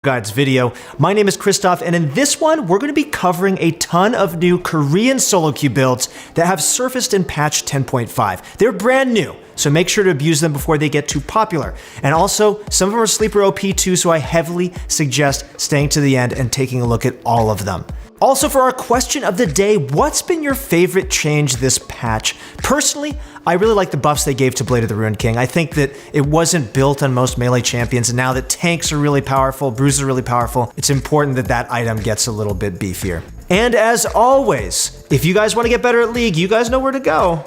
Guides video. My name is Christoph, and in this one, we're going to be covering a ton of new Korean solo queue builds that have surfaced in patch 10.5. They're brand new, so make sure to abuse them before they get too popular. And also, some of them are sleeper OP too, so I heavily suggest staying to the end and taking a look at all of them. Also, for our question of the day, what's been your favorite change this patch? Personally, I really like the buffs they gave to Blade of the Ruined King. I think that it wasn't built on most melee champions, and now that tanks are really powerful, bruisers are really powerful, it's important that that item gets a little bit beefier. And as always, if you guys want to get better at League, you guys know where to go.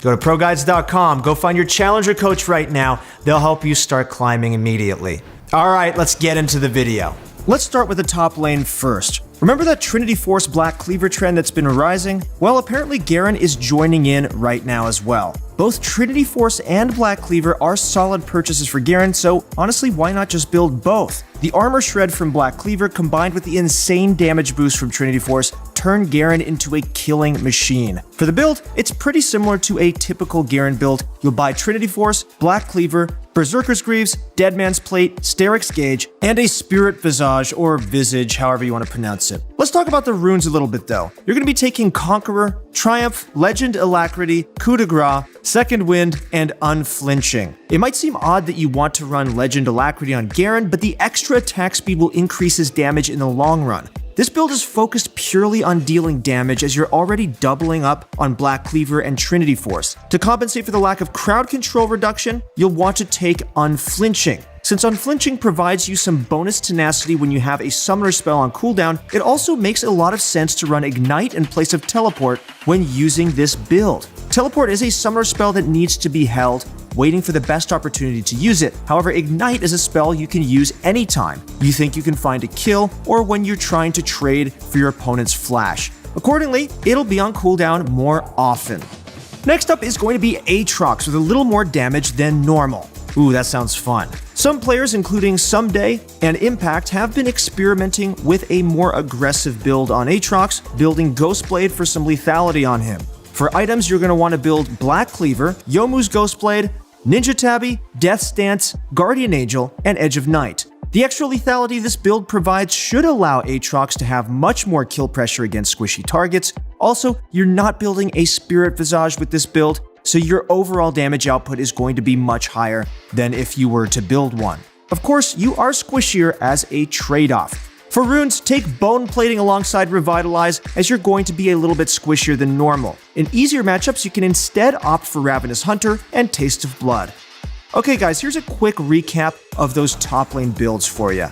Go to ProGuides.com, go find your challenger coach right now. They'll help you start climbing immediately. All right, let's get into the video. Let's start with the top lane first. Remember that Trinity Force Black Cleaver trend that's been rising? Well, apparently Garen is joining in right now as well. Both Trinity Force and Black Cleaver are solid purchases for Garen, so honestly, why not just build both? The armor shred from Black Cleaver combined with the insane damage boost from Trinity Force turn Garen into a killing machine. For the build, it's pretty similar to a typical Garen build. You'll buy Trinity Force, Black Cleaver, Berserker's Greaves, Deadman's Plate, Steric's Gauge, and a Spirit Visage, or Visage, however you want to pronounce it. Let's talk about the runes a little bit though. You're going to be taking Conqueror, Triumph, Legend Alacrity, Coup de Grace, Second Wind, and Unflinching. It might seem odd that you want to run Legend Alacrity on Garen, but the extra attack speed will increase his damage in the long run. This build is focused purely on dealing damage as you're already doubling up on Black Cleaver and Trinity Force. To compensate for the lack of crowd control reduction, you'll want to take Unflinching. Since Unflinching provides you some bonus tenacity when you have a summoner spell on cooldown, it also makes a lot of sense to run Ignite in place of Teleport when using this build. Teleport is a summoner spell that needs to be held, waiting for the best opportunity to use it. However, Ignite is a spell you can use anytime you think you can find a kill or when you're trying to trade for your opponent's flash. Accordingly, it'll be on cooldown more often. Next up is going to be Aatrox with a little more damage than normal. Ooh, that sounds fun. Some players, including Someday and Impact, have been experimenting with a more aggressive build on Aatrox, building Ghostblade for some lethality on him. For items, you're going to want to build Black Cleaver, Youmuu's Ghostblade, Ninja Tabby, Death's Dance, Guardian Angel, and Edge of Night. The extra lethality this build provides should allow Aatrox to have much more kill pressure against squishy targets. Also, you're not building a Spirit Visage with this build, so your overall damage output is going to be much higher than if you were to build one. Of course, you are squishier as a trade-off. For runes, take Bone Plating alongside Revitalize, as you're going to be a little bit squishier than normal. In easier matchups, you can instead opt for Ravenous Hunter and Taste of Blood. Okay guys, here's a quick recap of those top lane builds for you.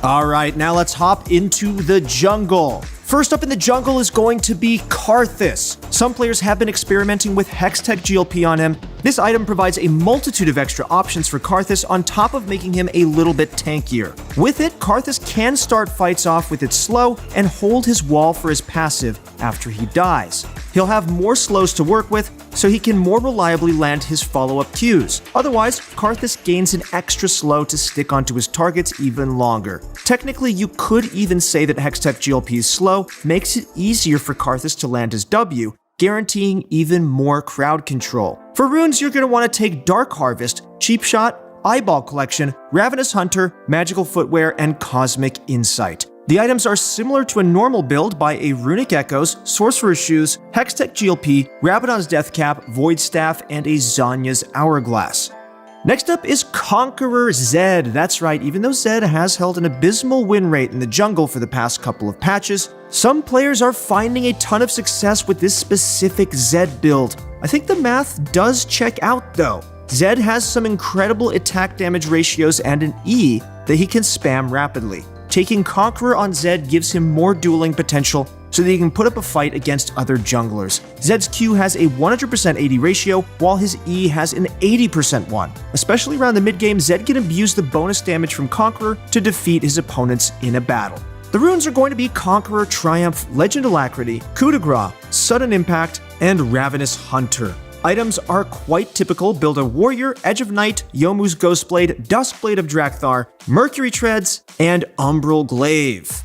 Alright, now let's hop into the jungle. First up in the jungle is going to be Karthus. Some players have been experimenting with Hextech GLP on him. This item provides a multitude of extra options for Karthus on top of making him a little bit tankier. With it, Karthus can start fights off with its slow and hold his wall for his passive after he dies. He'll have more slows to work with, so he can more reliably land his follow-up Qs. Otherwise, Karthus gains an extra slow to stick onto his targets even longer. Technically, you could even say that Hextech GLP's slow makes it easier for Karthus to land his W, guaranteeing even more crowd control. For runes, you're going to want to take Dark Harvest, Cheap Shot, Eyeball Collection, Ravenous Hunter, Magical Footwear, and Cosmic Insight. The items are similar to a normal build by a Runic Echoes, Sorcerer's Shoes, Hextech GLP, Rabadon's Death Cap, Void Staff, and a Zhonya's Hourglass. Next up is Conqueror Zed. That's right, even though Zed has held an abysmal win rate in the jungle for the past couple of patches, some players are finding a ton of success with this specific Zed build. I think the math does check out though. Zed has some incredible attack damage ratios and an E that he can spam rapidly. Taking Conqueror on Zed gives him more dueling potential so that he can put up a fight against other junglers. Zed's Q has a 100% AD ratio, while his E has an 80% one. Especially around the mid-game, Zed can abuse the bonus damage from Conqueror to defeat his opponents in a battle. The runes are going to be Conqueror, Triumph, Legend Alacrity, Coup de Grace, Sudden Impact, and Ravenous Hunter. Items are quite typical. Build a Warrior, Edge of Night, Youmuu's Ghostblade, Duskblade of Drakthar, Mercury Treads, and Umbral Glaive.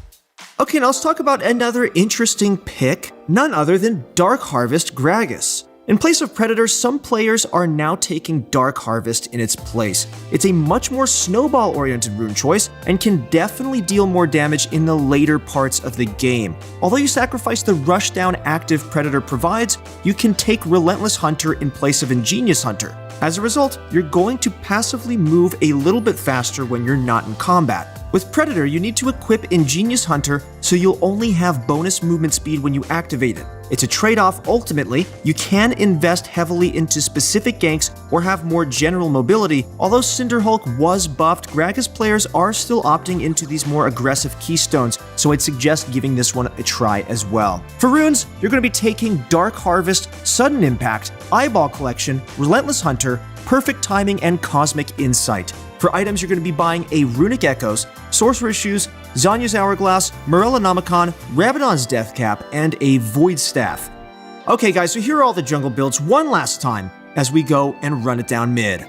Okay, now let's talk about another interesting pick, none other than Dark Harvest Gragas. In place of Predator, some players are now taking Dark Harvest in its place. It's a much more snowball-oriented rune choice and can definitely deal more damage in the later parts of the game. Although you sacrifice the rushdown active Predator provides, you can take Relentless Hunter in place of Ingenious Hunter. As a result, you're going to passively move a little bit faster when you're not in combat. With Predator, you need to equip Ingenious Hunter so you'll only have bonus movement speed when you activate it. It's a trade-off ultimately. You can invest heavily into specific ganks or have more general mobility. Although Cinderhulk was buffed, Gragas players are still opting into these more aggressive keystones, so I'd suggest giving this one a try as well. For runes, you're going to be taking Dark Harvest, Sudden Impact, Eyeball Collection, Relentless Hunter, Perfect Timing, and Cosmic Insight. For items, you're going to be buying a Runic Echoes, Sorcerer's Shoes, Zanya's Hourglass, Morellonomicon, Rabadon's Death Cap, and a Void Staff. Okay guys, so here are all the jungle builds one last time as we go and run it down mid.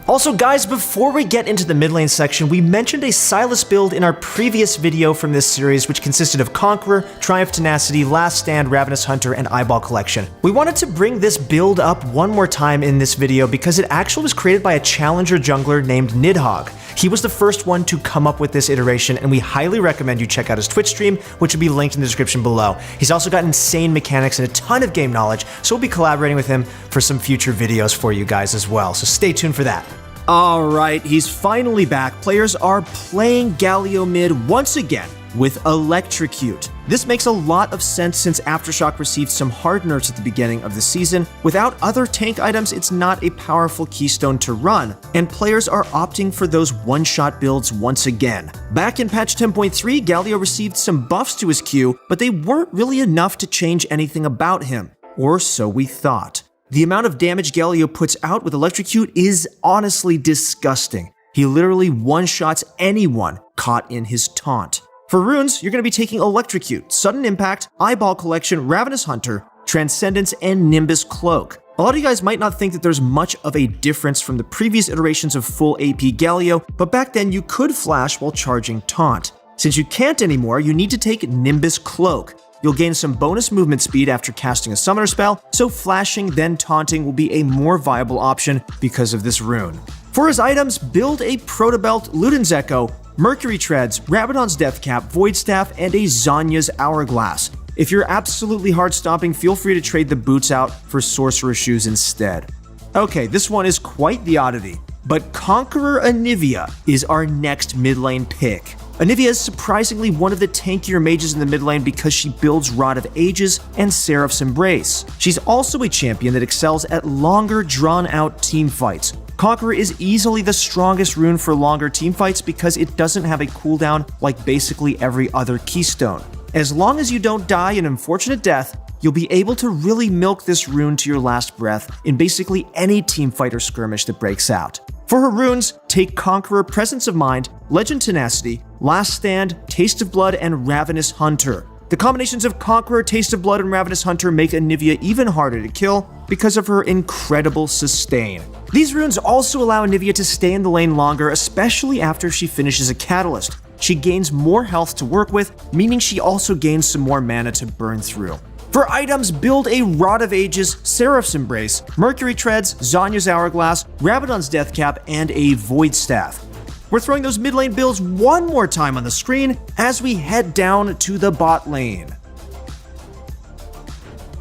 Also guys, before we get into the mid lane section, we mentioned a Sylas build in our previous video from this series, which consisted of Conqueror, Triumph Tenacity, Last Stand, Ravenous Hunter, and Eyeball Collection. We wanted to bring this build up one more time in this video because it actually was created by a challenger jungler named Nidhogg. He was the first one to come up with this iteration, and we highly recommend you check out his Twitch stream, which will be linked in the description below. He's also got insane mechanics and a ton of game knowledge, so we'll be collaborating with him for some future videos for you guys as well, so stay tuned for that. Alright, he's finally back. Players are playing Galio mid once again with Electrocute. This makes a lot of sense since Aftershock received some hard nerfs at the beginning of the season. Without other tank items, it's not a powerful keystone to run, and players are opting for those one-shot builds once again. Back in patch 10.3, Galio received some buffs to his Q, but they weren't really enough to change anything about him. Or so we thought. The amount of damage Galio puts out with Electrocute is honestly disgusting. He literally one-shots anyone caught in his taunt. For runes, you're going to be taking Electrocute, Sudden Impact, Eyeball Collection, Ravenous Hunter, Transcendence, and Nimbus Cloak. A lot of you guys might not think that there's much of a difference from the previous iterations of full AP Galio, but back then you could flash while charging taunt. Since you can't anymore, you need to take Nimbus Cloak. You'll gain some bonus movement speed after casting a summoner spell, so flashing then taunting will be a more viable option because of this rune. For his items, build a Protobelt, Luden's Echo, Mercury Treads, Rabadon's Death Cap, Void Staff, and a Zanya's Hourglass. If you're absolutely hard stomping, feel free to trade the boots out for Sorcerer's Shoes instead. Okay, this one is quite the oddity, but Conqueror Anivia is our next mid lane pick. Anivia is surprisingly one of the tankier mages in the mid lane because she builds Rod of Ages and Seraph's Embrace. She's also a champion that excels at longer, drawn-out team fights. Conqueror is easily the strongest rune for longer team fights because it doesn't have a cooldown like basically every other keystone. As long as you don't die an unfortunate death, you'll be able to really milk this rune to your last breath in basically any teamfight or skirmish that breaks out. For her runes, take Conqueror, Presence of Mind, Legend Tenacity, Last Stand, Taste of Blood, and Ravenous Hunter. The combinations of Conqueror, Taste of Blood, and Ravenous Hunter make Anivia even harder to kill because of her incredible sustain. These runes also allow Anivia to stay in the lane longer, especially after she finishes a Catalyst. She gains more health to work with, meaning she also gains some more mana to burn through. For items, build a Rod of Ages, Seraph's Embrace, Mercury Treads, Zanya's Hourglass, Rabadon's Death Cap, and a Void Staff. We're throwing those mid lane builds one more time on the screen as we head down to the bot lane.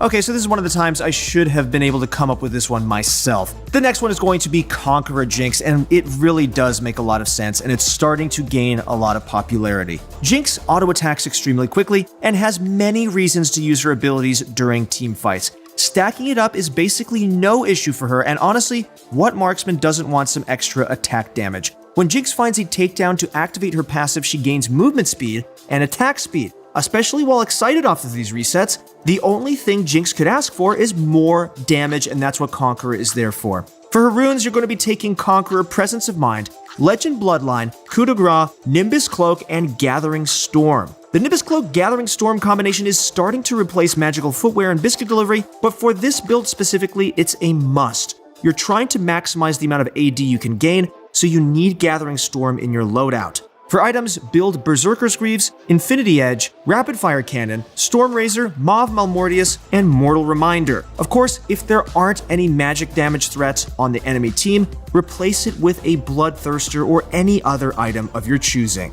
Okay, so this is one of the times I should have been able to come up with this one myself. The next one is going to be Conqueror Jinx, and it really does make a lot of sense, and it's starting to gain a lot of popularity. Jinx auto-attacks extremely quickly, and has many reasons to use her abilities during team fights. Stacking it up is basically no issue for her, and honestly, what marksman doesn't want some extra attack damage? When Jinx finds a takedown to activate her passive, she gains movement speed and attack speed. Especially while excited off of these resets, the only thing Jinx could ask for is more damage, and that's what Conqueror is there for. For her runes, you're going to be taking Conqueror, Presence of Mind, Legend Bloodline, Coup de Grace, Nimbus Cloak, and Gathering Storm. The Nimbus Cloak Gathering Storm combination is starting to replace Magical Footwear and Biscuit Delivery, but for this build specifically, it's a must. You're trying to maximize the amount of AD you can gain, so you need Gathering Storm in your loadout. For items, build Berserker's Greaves, Infinity Edge, Rapid Fire Cannon, Storm Razor, Mauve Malmortius, and Mortal Reminder. Of course, if there aren't any magic damage threats on the enemy team, replace it with a Bloodthirster or any other item of your choosing.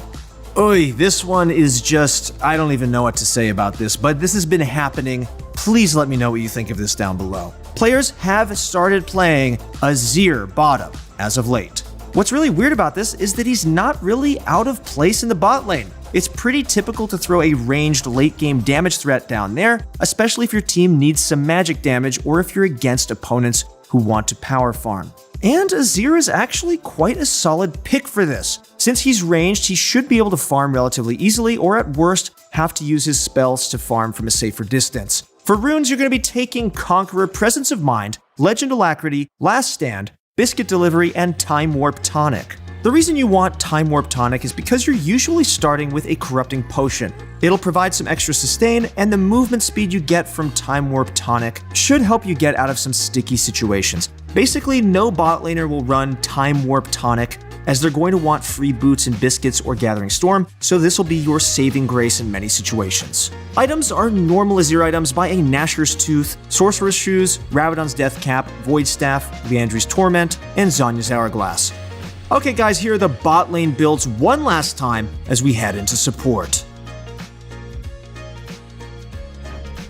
Oy, this one is just, I don't even know what to say about this, but this has been happening. Please let me know what you think of this down below. Players have started playing Azir bottom as of late. What's really weird about this is that he's not really out of place in the bot lane. It's pretty typical to throw a ranged late game damage threat down there, especially if your team needs some magic damage or if you're against opponents who want to power farm. And Azir is actually quite a solid pick for this. Since he's ranged, he should be able to farm relatively easily, or at worst, have to use his spells to farm from a safer distance. For runes, you're going to be taking Conqueror, Presence of Mind, Legend Alacrity, Last Stand, Biscuit Delivery, and Time Warp Tonic. The reason you want Time Warp Tonic is because you're usually starting with a Corrupting Potion. It'll provide some extra sustain, and the movement speed you get from Time Warp Tonic should help you get out of some sticky situations. Basically, no bot laner will run Time Warp Tonic, as they're going to want free boots and biscuits or Gathering Storm, so this will be your saving grace in many situations. Items are normal Azir items by a Nashor's Tooth, Sorcerer's Shoes, Rabadon's Death Cap, Void Staff, Liandry's Torment, and Zhonya's Hourglass. Okay guys, here are the bot lane builds one last time as we head into support.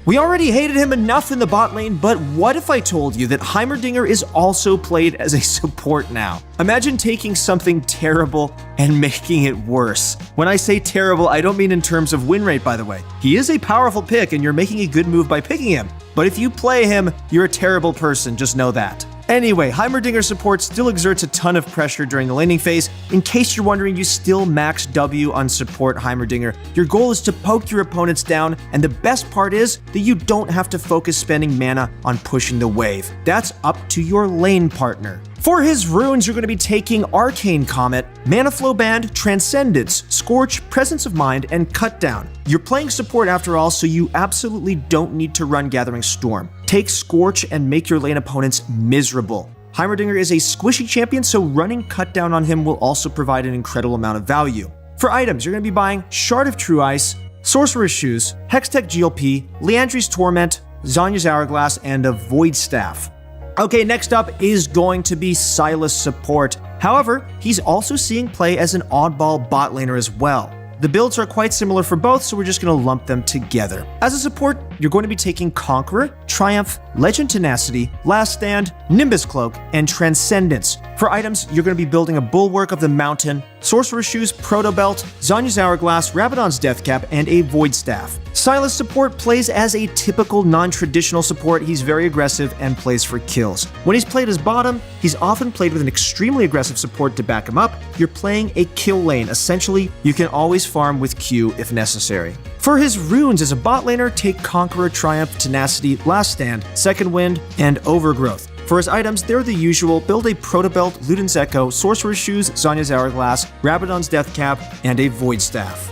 We already hated him enough in the bot lane, but what if I told you that Heimerdinger is also played as a support now? Imagine taking something terrible and making it worse. When I say terrible, I don't mean in terms of win rate, by the way. He is a powerful pick and you're making a good move by picking him. But if you play him, you're a terrible person, just know that. Anyway, Heimerdinger support still exerts a ton of pressure during the laning phase. In case you're wondering, you still max W on support Heimerdinger. Your goal is to poke your opponents down, and the best part is that you don't have to focus spending mana on pushing the wave. That's up to your lane partner. For his runes, you're going to be taking Arcane Comet, Mana Flow Band, Transcendence, Scorch, Presence of Mind, and Cut Down. You're playing support after all, so you absolutely don't need to run Gathering Storm. Take Scorch and make your lane opponents miserable. Heimerdinger is a squishy champion, so running Cut Down on him will also provide an incredible amount of value. For items, you're going to be buying Shard of True Ice, Sorcerer's Shoes, Hextech GLP, Liandry's Torment, Zhonya's Hourglass, and a Void Staff. Okay, next up is going to be Sylas support. However, he's also seeing play as an oddball bot laner as well. The builds are quite similar for both, so we're just going to lump them together. As a support, you're going to be taking Conqueror, Triumph, Legend Tenacity, Last Stand, Nimbus Cloak, and Transcendence. For items, you're going to be building a Bulwark of the Mountain, Sorcerer's Shoes, Proto Belt, Zhonya's Hourglass, Rabadon's Death Cap, and a Void Staff. Sylas support plays as a typical non-traditional support. He's very aggressive and plays for kills. When he's played as bottom, he's often played with an extremely aggressive support to back him up. You're playing a kill lane. Essentially, you can always farm with Q if necessary. For his runes as a bot laner, take Conqueror, Triumph, Tenacity, Last Stand, Second Wind, and Overgrowth. For his items, they're the usual: build a Protobelt, Luden's Echo, Sorcerer's Shoes, Zhonya's Hourglass, Rabadon's Death Cap, and a Void Staff.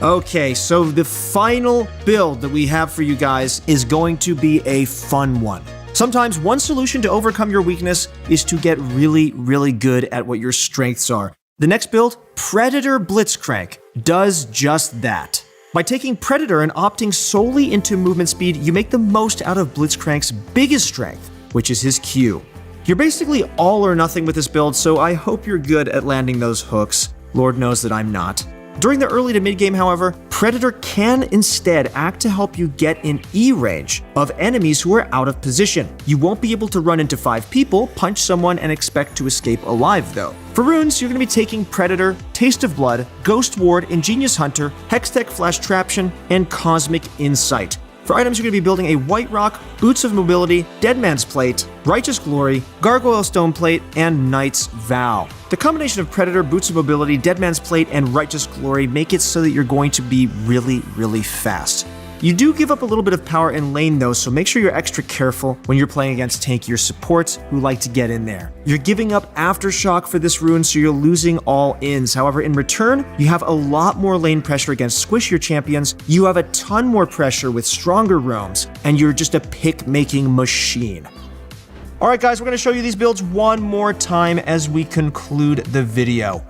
Okay, so the final build that we have for you guys is going to be a fun one. Sometimes one solution to overcome your weakness is to get really, really good at what your strengths are. The next build, Predator Blitzcrank, does just that. By taking Predator and opting solely into movement speed, you make the most out of Blitzcrank's biggest strength, which is his Q. You're basically all or nothing with this build, so I hope you're good at landing those hooks. Lord knows that I'm not. During the early to mid game, however, Predator can instead act to help you get in E range of enemies who are out of position. You won't be able to run into 5 people, punch someone, and expect to escape alive though. For runes, you're going to be taking Predator, Taste of Blood, Ghost Ward, Ingenious Hunter, Hextech Flash Traption, and Cosmic Insight. For items, you're going to be building a White Rock, Boots of Mobility, Dead Man's Plate, Righteous Glory, Gargoyle Stone Plate, and Knight's Vow. The combination of Predator, Boots of Mobility, Dead Man's Plate, and Righteous Glory make it so that you're going to be really, really fast. You do give up a little bit of power in lane though, so make sure you're extra careful when you're playing against tankier supports who like to get in there. You're giving up Aftershock for this rune, so you're losing all ins. However, in return, you have a lot more lane pressure against squishier champions, you have a ton more pressure with stronger roams, and you're just a pick-making machine. Alright guys, we're going to show you these builds one more time as we conclude the video.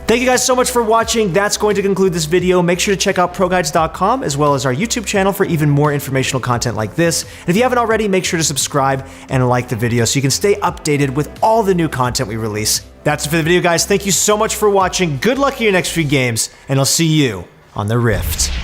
Thank you guys so much for watching. That's going to conclude this video. Make sure to check out ProGuides.com as well as our YouTube channel for even more informational content like this. And if you haven't already, make sure to subscribe and like the video so you can stay updated with all the new content we release. That's it for the video, guys. Thank you so much for watching. Good luck in your next few games, and I'll see you on the Rift.